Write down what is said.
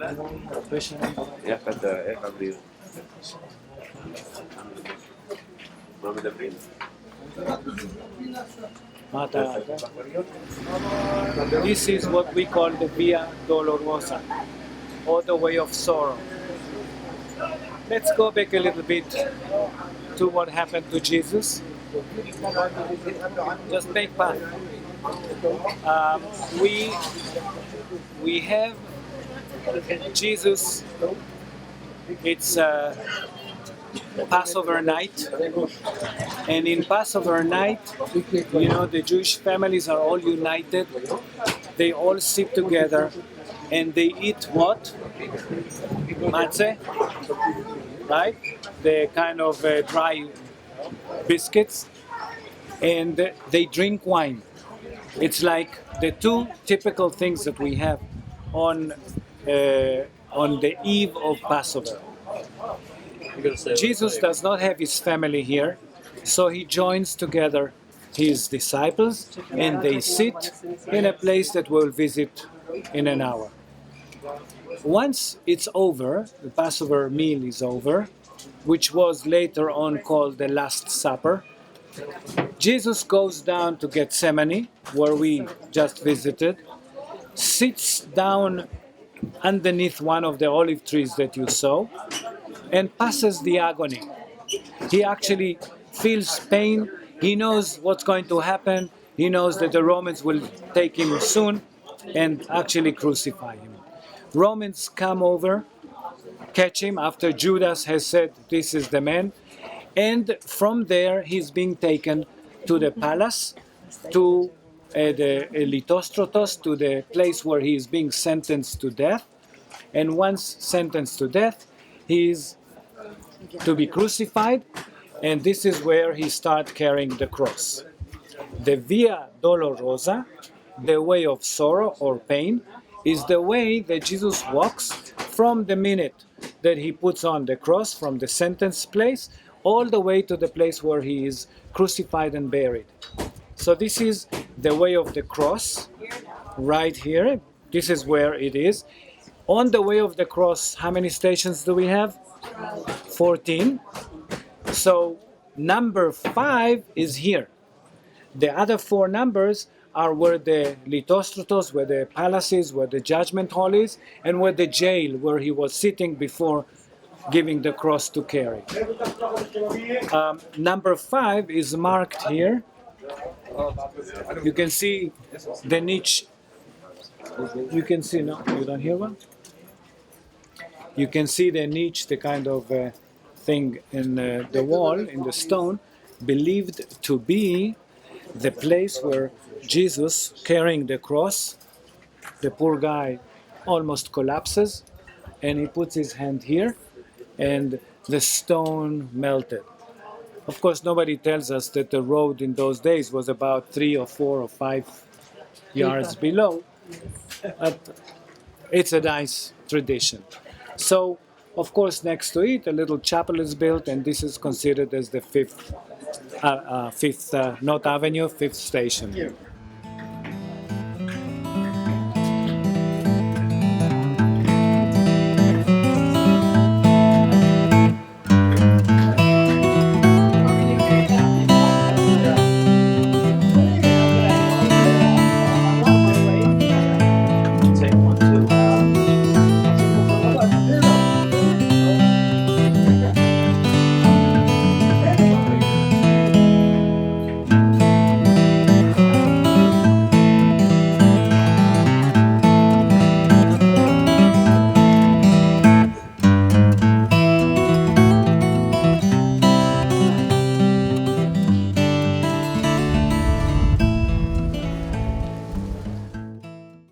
איך אבריל? מה מדברים? This is what we call the Via Dolorosa, or the way of sorrow. Let's go back a little bit to what happened to Jesus. Just take part. We have Jesus. It's Passover night, and in Passover night, you know, the Jewish families are all united. They all sit together, and they eat what? Matzah, right? The kind of dry biscuits, and they drink wine. It's like the two typical things that we have on the eve of Passover. Jesus does not have his family here, so he joins together his disciples, and they sit in a place that we'll visit in an hour. Once it's over, the Passover meal is over, which was later on called the Last Supper, Jesus goes down to Gethsemane, where we just visited, sits down underneath one of the olive trees that you saw, and passes the agony. He actually feels pain. He knows what's going to happen. He knows that the Romans will take him soon and actually crucify him. Romans come over, catch him after Judas has said, "This is the man." And from there, he's being taken to the palace, to the Litostrotos, to the place where he is being sentenced to death. And once sentenced to death, he is to be crucified, and this is where he starts carrying the cross. The Via Dolorosa, the way of sorrow or pain, is the way that Jesus walks from the minute that he puts on the cross, from the sentence place, all the way to the place where he is crucified and buried. So this is the way of the cross, right here. This is where it is. On the way of the cross, how many stations do we have? 14. So number 5 is here. The other 4 numbers are where the Litostrotos, where the palace is, where the judgment hall is, and where the jail, where he was sitting before giving the cross to carry. Number 5 is marked here. You can see the niche. You can see, no, you don't hear one? You can see the niche, the kind of thing in the wall, in the stone, believed to be the place where Jesus, carrying the cross, the poor guy almost collapses, and he puts his hand here, and the stone melted. Of course, nobody tells us that the road in those days was about 3 or 4 or 5 yards below, but it's a nice tradition. So, of course, next to it, a little chapel is built, and this is considered as the fifth, not avenue, 5th station.